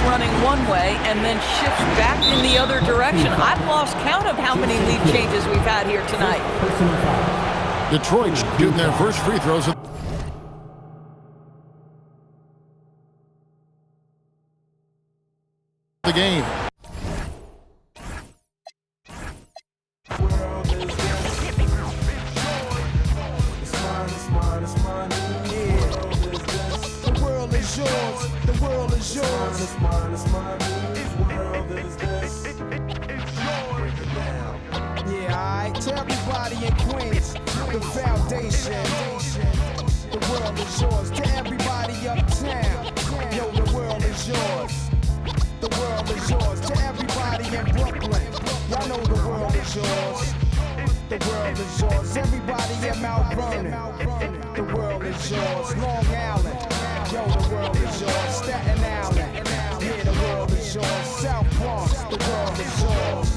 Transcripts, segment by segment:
running one way and then shifts back in the other direction. I've lost count of how many lead changes we've had here tonight. Detroit shooting their first free throws of the game. To everybody in Queens, the foundation. The world is yours. To everybody uptown, yo, the world is yours. The world is yours. To everybody in Brooklyn, y'all know the world is yours. The world is yours. Everybody in Mount Vernon, the world is yours. Long Island, yo, the world is yours. Staten Island, yeah, the world is yours. South Bronx, the world is yours.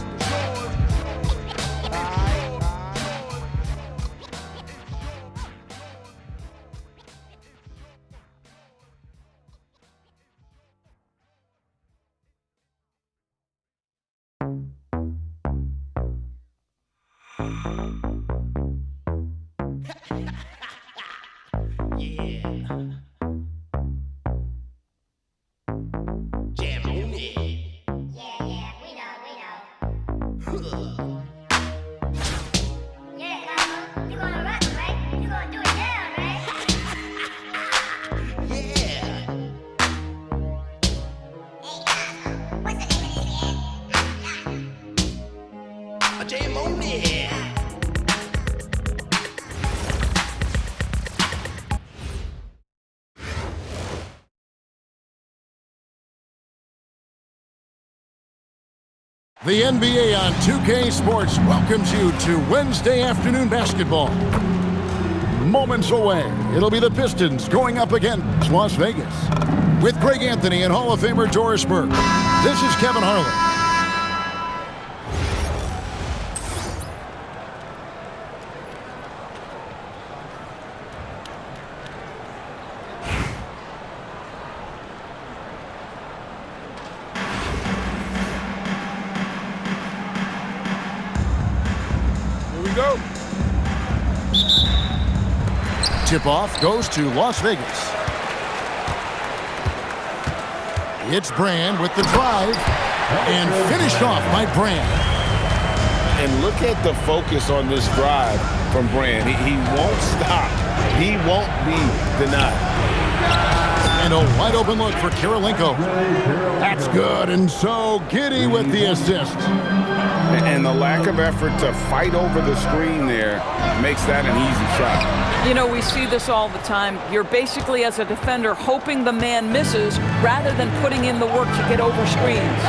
The NBA on 2K Sports welcomes you to Wednesday afternoon basketball. Moments away, it'll be the Pistons going up against Las Vegas. With Greg Anthony and Hall of Famer Doris Burke, this is Kevin Harlan. Tip-off goes to Las Vegas. It's Brand with the drive, and finished off by Brand. And look at the focus on this drive from Brand. He won't stop. He won't be denied. And a wide-open look for Kirilenko. That's good, and so Giddey with the assist. And the lack of effort to fight over the screen there makes that an easy shot. You know, we see this all the time. You're basically, as a defender, hoping the man misses rather than putting in the work to get over screens.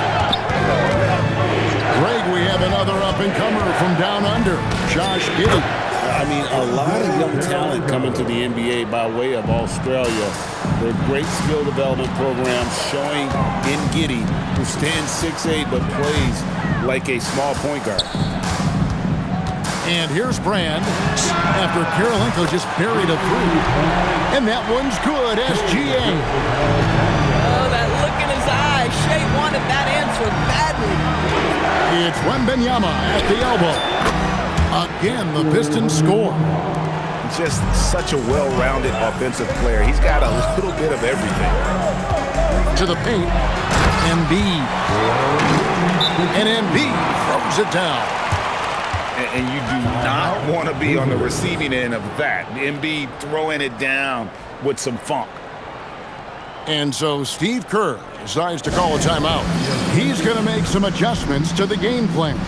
Greg, we have another up-and-comer from down under, Josh Giddey. I mean, a lot of young talent coming to the NBA by way of Australia. They're great skill development programs showing in Giddey, who stands 6'8", but plays like a small point guard. And here's Brand after Kirilenko just buried a three. And that one's good, SGA. Oh, that look in his eye. Shea wanted that answer badly. It's Wembanyama at the elbow. Again, the Pistons score. Just such a well-rounded offensive player. He's got a little bit of everything. To the paint. Embiid. And Embiid throws it down. And you do not want to be on the receiving end of that. Embiid throwing it down with some funk. And so Steve Kerr decides to call a timeout. He's going to make some adjustments to the game plan.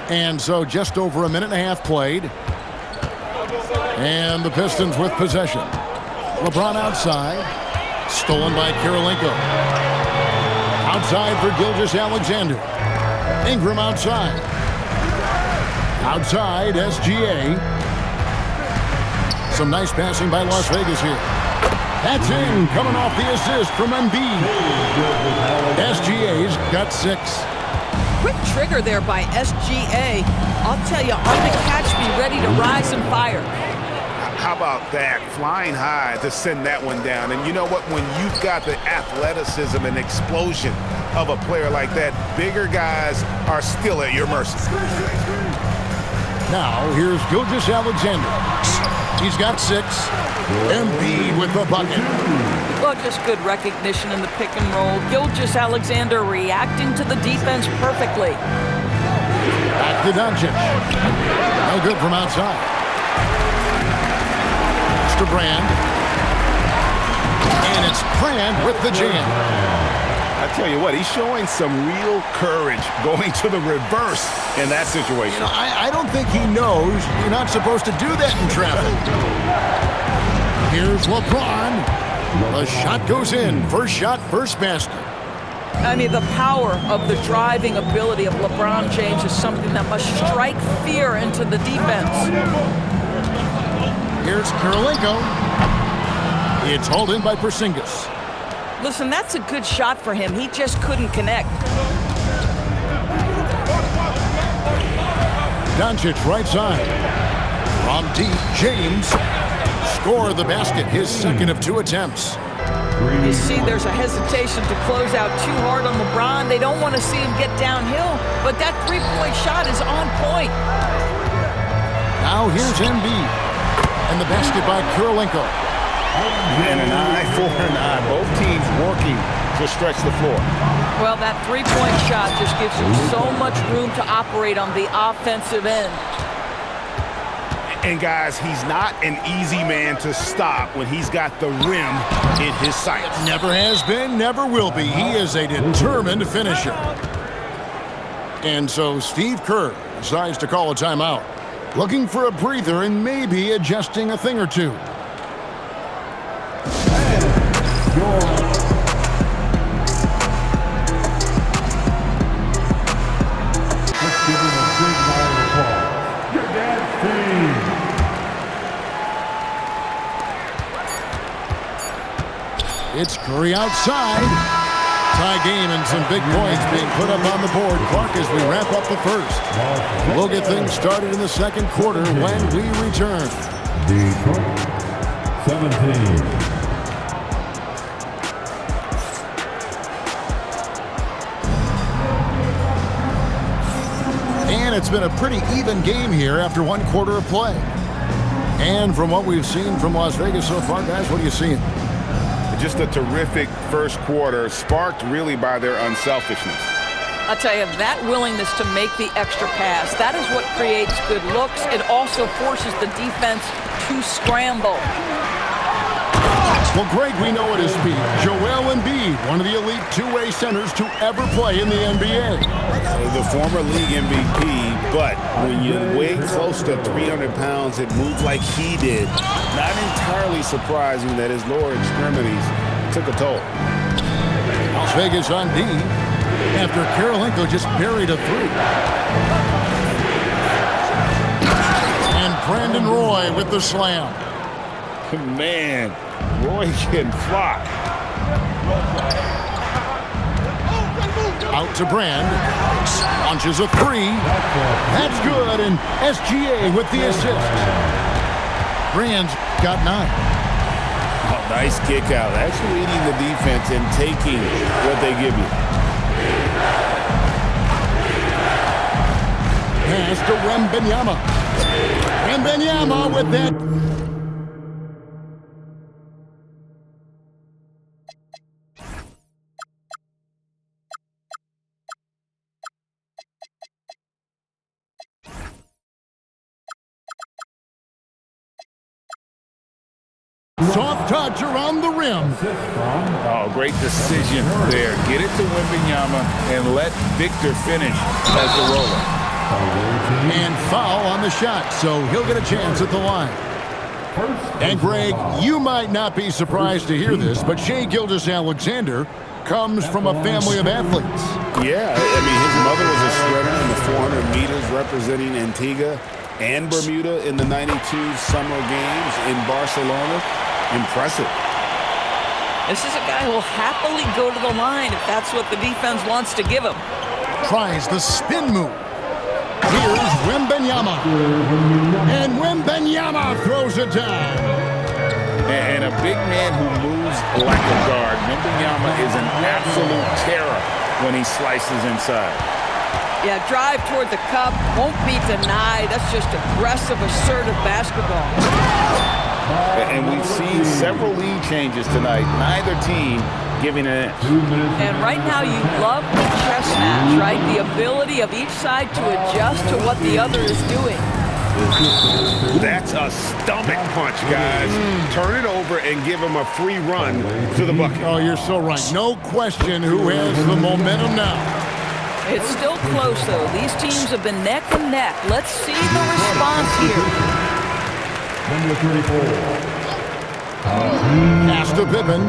And so just over a minute and a half played. And the Pistons with possession. LeBron outside. Stolen by Kirilenko. Outside for Gilgeous-Alexander. Ingram outside. Outside, SGA. Some nice passing by Las Vegas here. That's in, coming off the assist from Embiid. SGA's got 6. Quick trigger there by SGA. I'll tell you, on the catch, be ready to rise and fire. How about that? Flying high to send that one down. And you know what? When you've got the athleticism and explosion of a player like that, bigger guys are still at your mercy. Now, here's Gilgeous-Alexander. He's got 6. Embiid with the bucket. Well, just good recognition in the pick and roll. Gilgeous-Alexander reacting to the defense perfectly. Back to Doncic. No good from outside. To Brand. And it's Brand with the jam. I tell you what, he's showing some real courage going to the reverse in that situation. You know, I don't think he knows you're not supposed to do that in traffic. Here's LeBron. The shot goes in. First shot, first basket. I mean, the power of the driving ability of LeBron James is something that must strike fear into the defense. Here's Kirilenko. It's hauled in by Porzingis. Listen, that's a good shot for him. He just couldn't connect. Doncic right side. From deep, James. Score the basket, his second of 2 attempts. You see there's a hesitation to close out too hard on LeBron. They don't want to see him get downhill, but that three-point shot is on point. Now here's Embiid. And the basket by Kirilenko. And an eye for an eye. Both teams working to stretch the floor. Well, that three-point shot just gives him so much room to operate on the offensive end. And guys, he's not an easy man to stop when he's got the rim in his sights. Never has been, never will be. He is a determined finisher. And so Steve Kerr decides to call a timeout. Looking for a breather and maybe adjusting a thing or two. It's Curry outside. Tie game and some big points being put up on the board. Clark, as we wrap up the first. We'll get things started in the second quarter when we return. Detroit 17. And it's been a pretty even game here after 1 quarter of play. And from what we've seen from Las Vegas so far, guys, what are you seeing? Just a terrific first quarter, sparked really by their unselfishness. I'll tell you, that willingness to make the extra pass, that is what creates good looks. It also forces the defense to scramble. Well, Greg, we know at his speed. Joel Embiid, one of the elite two-way centers to ever play in the NBA. The former league MVP, but when you weigh close to 300 pounds, it moves like he did. Not entirely surprising that his lower extremities took a toll. Las Vegas on D after Kirilenko just buried a 3. And Brandon Roy with the slam. Man, Roy can flock. Out to Brand. Launches a 3. That's good, and SGA with the assist. Brand's got 9. Oh, nice kick out. That's leading the defense and taking what they give you. Pass to Wembanyama. Wembanyama with that. Soft touch around the rim. Oh, great decision there. Get it to Wembanyama and let Victor finish as the roller. And foul on the shot, so he'll get a chance at the line. And Greg, you might not be surprised to hear this, but Shai Gilgeous-Alexander comes from a family of athletes. Yeah, I mean, his mother was a sprinter in the 400 meters representing Antigua and Bermuda in the 92 Summer Games in Barcelona. Impressive. This is a guy who will happily go to the line if that's what the defense wants to give him. Tries the spin move. Here's Wembanyama. And Wembanyama throws it down. And a big man who moves like a guard. Wembanyama is an absolute terror when he slices inside. Yeah, drive toward the cup, won't be denied. That's just aggressive, assertive basketball. And we've seen several lead changes tonight. Neither team giving an inch. And right now you love the chess match, right? The ability of each side to adjust to what the other is doing. That's a stomach punch, guys. Turn it over and give him a free run to the bucket. Oh, you're so right. No question who has the momentum now. It's still close, though. These teams have been neck and neck. Let's see the response here. Number 34. Pass to Pippen.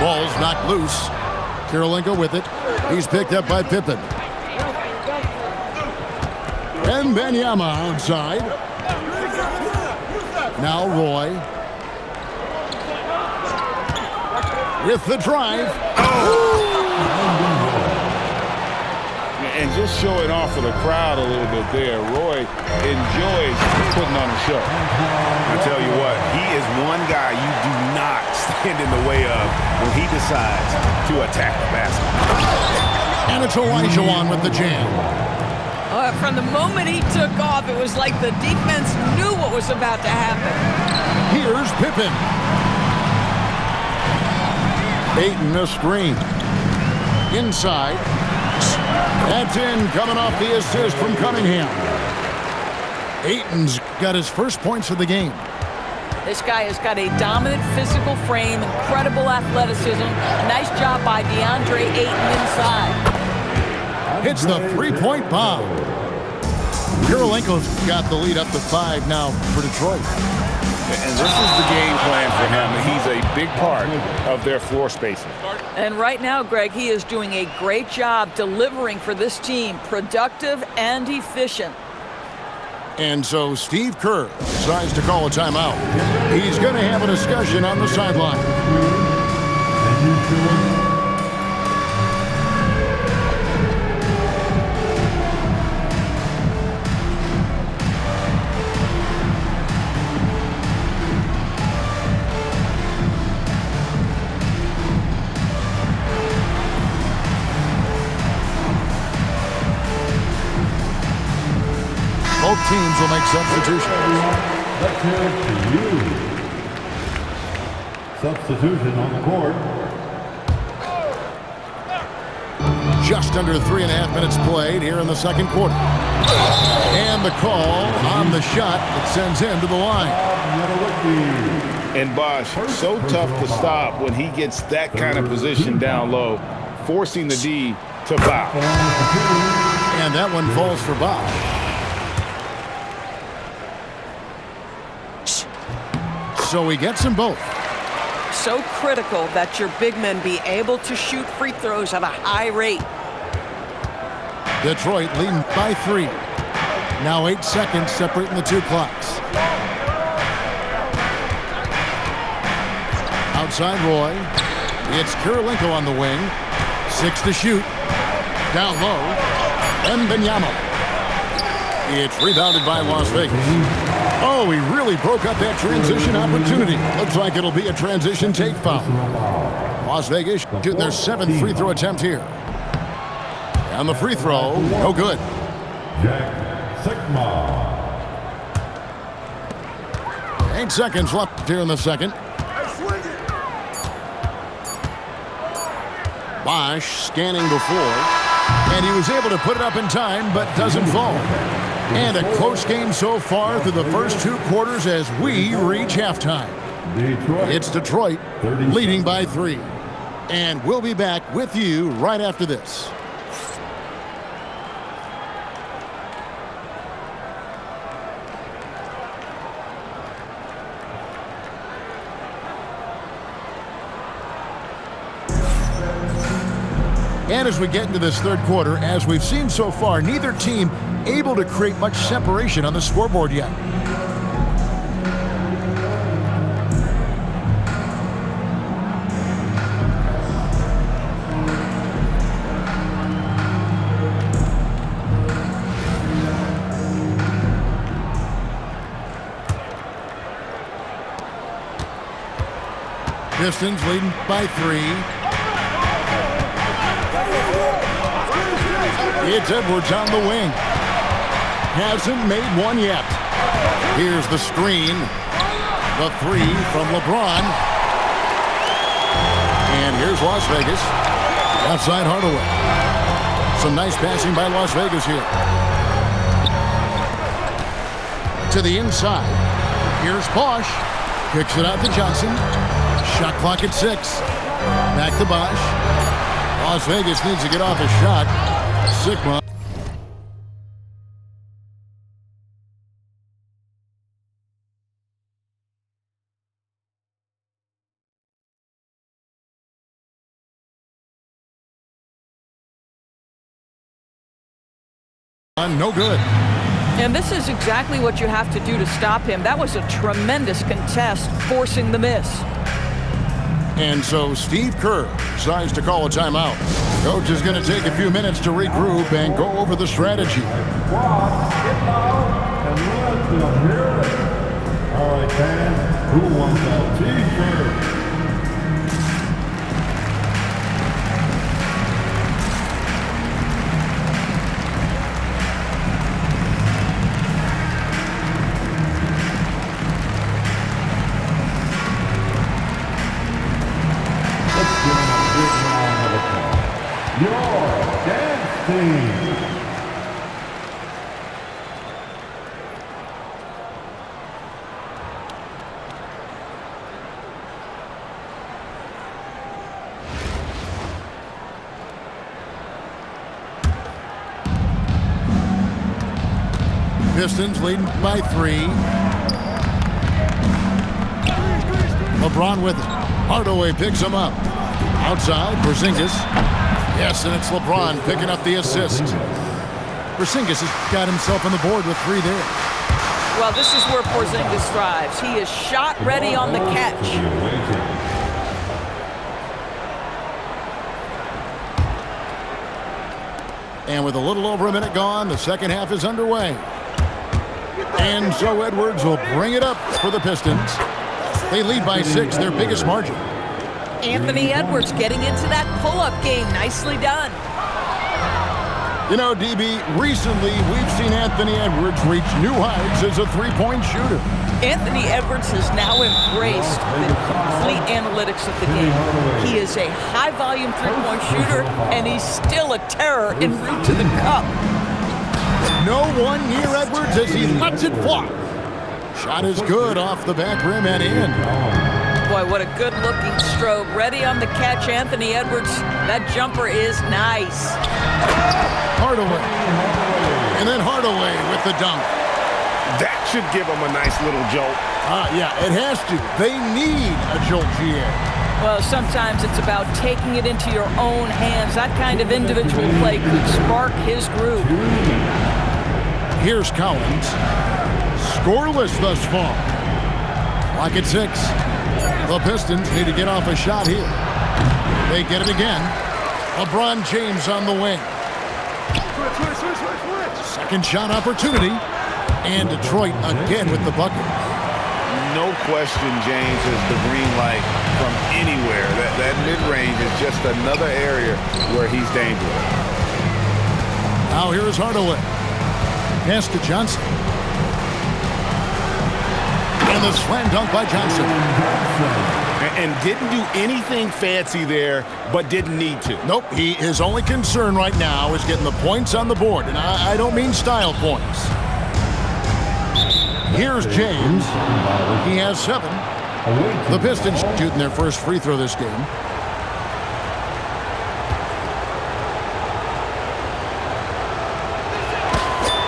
Ball's knocked loose. Kirilenko with it. He's picked up by Pippen. And Wembanyama outside. Now Roy. With the drive. And just showing off for the crowd a little bit there. Roy enjoys putting on a show. I tell you what, he is one guy you do not stand in the way of when he decides to attack the basket. And it's Olajuwon with the jam. From the moment he took off, it was like the defense knew what was about to happen. Here's Pippen. Ayton a screen. Inside. That's in, coming off the assist from Cunningham. Ayton's got his first points of the game. This guy has got a dominant physical frame, incredible athleticism. Nice job by DeAndre Ayton inside. Hits the three-point bomb. Kirilenko's got the lead up to 5 now for Detroit. And this is the game plan for him. He's a big part of their floor spacing. And right now, Greg, he is doing a great job delivering for this team, productive and efficient. And so Steve Kerr decides to call a timeout. He's going to have a discussion on the sideline. Both teams will make substitutions. Let's hear it to you. Substitution on the court. Just under 3.5 minutes played here in the second quarter. And the call on the shot that sends him to the line. And Bosh, so tough to stop when he gets that kind of position down low, forcing the D to foul. And that one falls for Bosh. So he gets them both. So critical that your big men be able to shoot free throws at a high rate. Detroit leading by 3. Now 8 seconds separating the two clocks. Outside Roy. It's Kirilenko on the wing. 6 to shoot. Down low. Wembanyama. It's rebounded by Las Vegas. Oh, he really broke up that transition opportunity. Looks like it'll be a transition take foul. Las Vegas shooting their 7th free throw attempt here. And the free throw, no good. Jack Sigma. 8 seconds left here in the second. Bosh scanning before. And he was able to put it up in time, but doesn't fall. And a close game so far through the first 2 quarters as we reach halftime. It's Detroit leading by 3. And we'll be back with you right after this. And as we get into this third quarter, as we've seen so far, neither team able to create much separation on the scoreboard yet. Pistons leading by 3. It's Edwards on the wing. Hasn't made one yet. Here's the screen. The 3 from LeBron. And here's Las Vegas. Outside Hardaway. Some nice passing by Las Vegas here. To the inside. Here's Bosch. Kicks it out to Johnson. Shot clock at 6. Back to Bosch. Las Vegas needs to get off a shot. Sigma. No good. And this is exactly what you have to do to stop him. That was a tremendous contest, forcing the miss. And so Steve Kerr decides to call a timeout. Coach is going to take a few minutes to regroup and go over the strategy. All right, fans, who wants a T-shirt? Your dance team. Pistons leading by 3. LeBron with it. Hardaway picks him up. Outside, Porzingis. Yes, and it's LeBron picking up the assist. Porzingis has got himself on the board with 3 there. Well, this is where Porzingis thrives. He is shot ready on the catch. And with a little over a minute gone, the second half is underway. And so Edwards will bring it up for the Pistons. They lead by 6, their biggest margin. Anthony Edwards getting into that pull-up game. Nicely done. You know, DB, recently we've seen Anthony Edwards reach new heights as a three-point shooter. Anthony Edwards has now embraced the complete analytics of the game. He is a high-volume three-point shooter, and he's still a terror en route to the cup. No one near Edwards as he lets it fly. Shot is good off the back rim and in. Boy, what a good-looking stroke. Ready on the catch, Anthony Edwards. That jumper is nice. Hardaway. And then Hardaway with the dunk. That should give them a nice little jolt. Yeah, it has to. They need a jolt, GA. Well, sometimes it's about taking it into your own hands. That kind of individual play could spark his groove. Here's Collins. Scoreless thus far. Clock at 6. The Pistons need to get off a shot here. They get it again. LeBron James on the wing. Second shot opportunity. And Detroit again with the bucket. No question James is the green light from anywhere. That mid-range is just another area where he's dangerous. Now here's Hardaway. Pass to Johnson. And the slam dunk by Johnson. And didn't do anything fancy there, but didn't need to. Nope, his only concern right now is getting the points on the board. And I don't mean style points. Here's James. He has 7. The Pistons shooting their first free throw this game.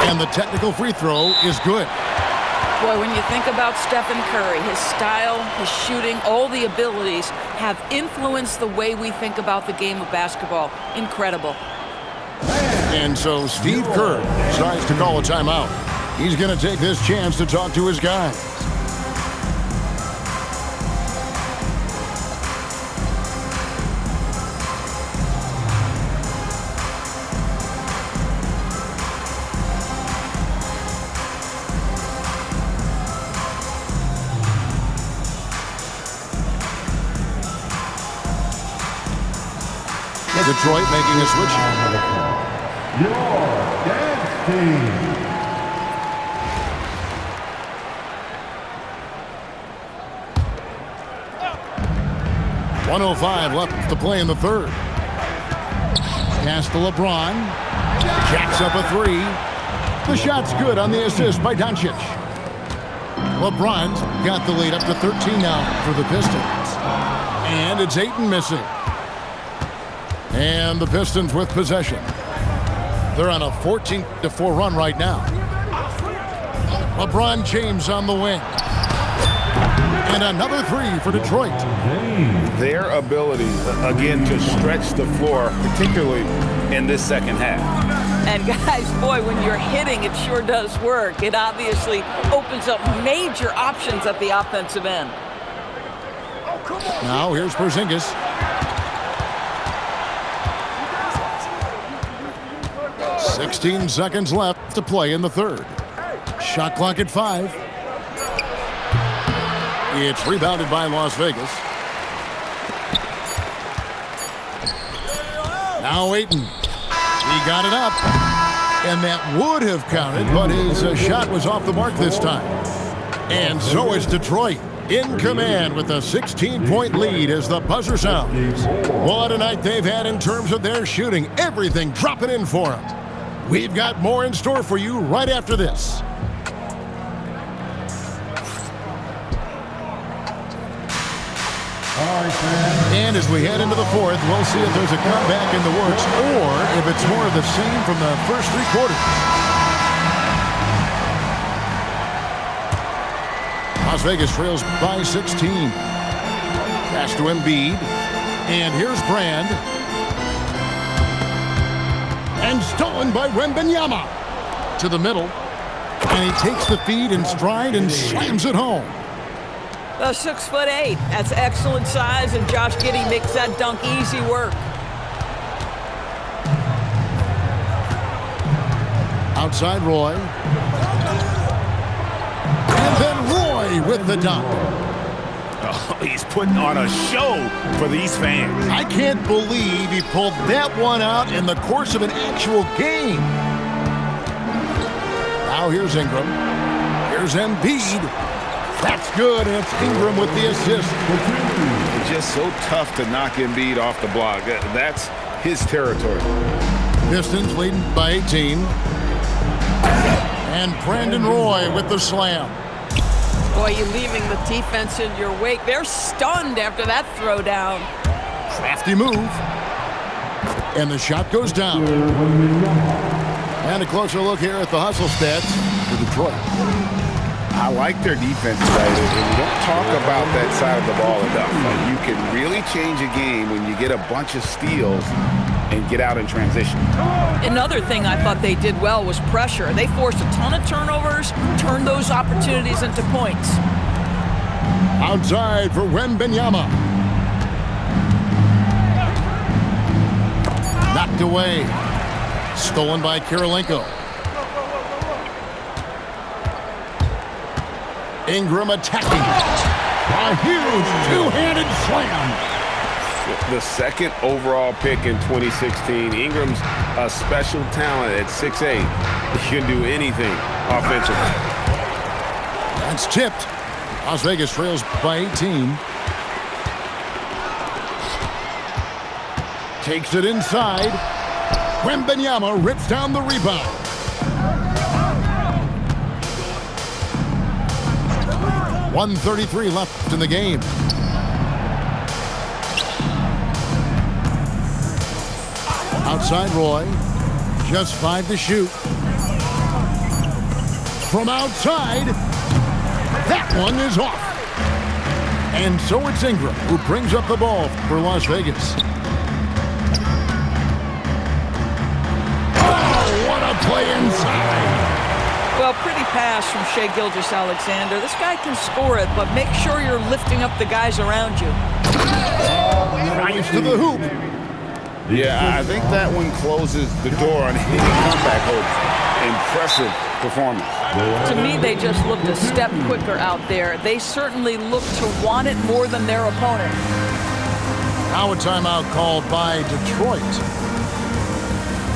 And the technical free throw is good. Boy, when you think about Stephen Curry, his style, his shooting, all the abilities have influenced the way we think about the game of basketball. Incredible. And so Steve Kerr decides to call a timeout. He's going to take this chance to talk to his guys. Detroit making a switch. Your dance team. .105 left to play in the third. Pass to LeBron. Jacks up a three. The shot's good on the assist by Doncic. LeBron's got the lead up to 13 now for the Pistons. And it's Ayton missing. And the Pistons with possession. They're on a 14-4 run right now. LeBron James on the wing. And another three for Detroit. Their ability, again, to stretch the floor, particularly in this second half. And guys, boy, when you're hitting, it sure does work. It obviously opens up major options at the offensive end. Now here's Porzingis. .16 seconds left to play in the third. Shot clock at 5. It's rebounded by Las Vegas. Now Ayton. He got it up. And that would have counted, but his shot was off the mark this time. And so is Detroit in command with a 16-point lead as the buzzer sounds. What a night they've had in terms of their shooting. Everything dropping in for them. We've got more in store for you right after this. And as we head into the fourth, we'll see if there's a comeback in the works or if it's more of the same from the first three quarters. Las Vegas trails by 16. Pass to Embiid. And here's Brand. And stolen by Wembanyama. To the middle. And he takes the feed in stride and slams it home. 6'8". That's excellent size, and Josh Giddey makes that dunk easy work. Outside Roy. And then Roy with the dunk. Oh, he's putting on a show for these fans. I can't believe he pulled that one out in the course of an actual game. Now here's Ingram. Here's Embiid. That's good, and it's Ingram with the assist. It's just so tough to knock Embiid off the block. That's his territory. Pistons leading by 18. And Brandon Roy with the slam. Boy, you're leaving the defense in your wake. They're stunned after that throwdown. Crafty move. And the shot goes down. And a closer look here at the hustle stats for Detroit. I like their defense tonight, and we don't talk about that side of the ball enough. Like, you can really change a game when you get a bunch of steals and get out in transition. Another thing I thought they did well was pressure. They forced a ton of turnovers, turned those opportunities into points. Outside for Wembanyama. Knocked away. Stolen by Kirilenko. Ingram attacking. A huge two-handed slam. The second overall pick in 2016. Ingram's a special talent at 6'8". He can do anything offensively. That's tipped. Las Vegas trails by 18. Takes it inside. Wembanyama rips down the rebound. .133 left in the game. Outside Roy. Just 5 to shoot. From outside. That one is off. And so it's Ingram who brings up the ball for Las Vegas. Oh, what a play inside. Well, pretty pass from Shai Gilgeous-Alexander. This guy can score it, but make sure you're lifting up the guys around you. Right to the hoop. Yeah, I think that one closes the door on hitting comeback hopes. Impressive performance. To me, they just looked a step quicker out there. They certainly looked to want it more than their opponent. Now a timeout called by Detroit.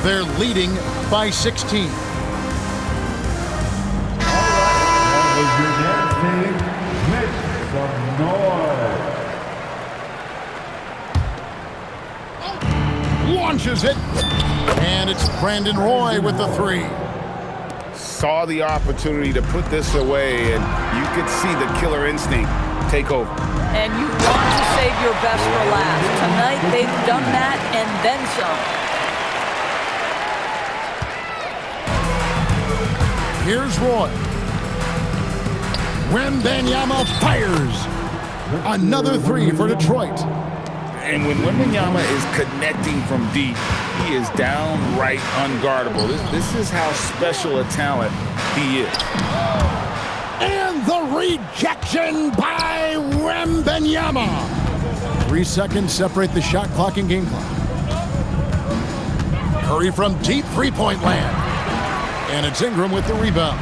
They're leading by 16. With your dance team, make some noise. Launches it. And it's Brandon Roy with the three. Saw the opportunity to put this away, and you could see the killer instinct take over. And you want to save your best for last. Tonight, they've done that and then some. Here's Roy. Wembanyama fires. Another three for Detroit. And when Wembanyama is connecting from deep, he is downright unguardable. This is how special a talent he is. And the rejection by Wembanyama. 3 seconds separate the shot clock and game clock. Curry from deep three-point land. And it's Ingram with the rebound.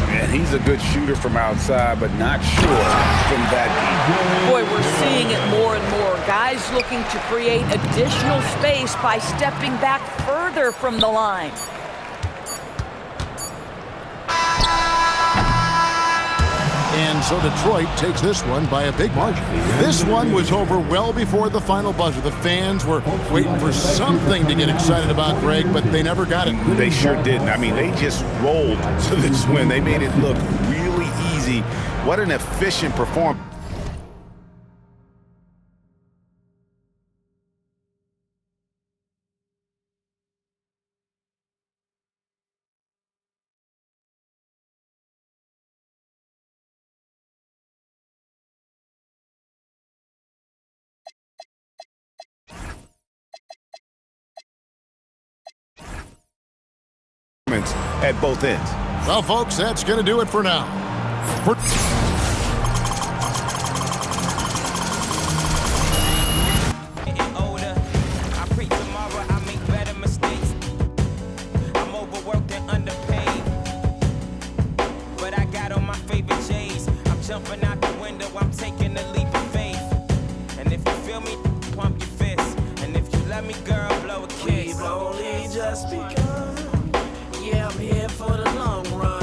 And he's a good shooter from outside, but not sure from that deep. Boy, we're seeing it more and more. Guys looking to create additional space by stepping back further from the line. And so Detroit takes this one by a big margin. This one was over well before the final buzzer. The fans were waiting for something to get excited about, Greg, but they never got it. They sure didn't. I mean, they just rolled to this win. They made it look really easy. What an efficient performance. At both ends. Well, folks, that's going to do it for now. Jumping out the window, I'm taking a leap of faith. And if you feel me, pump your fist. And if you let me, girl, blow a kiss. We've only just begun. Yeah, I'm here for the long run.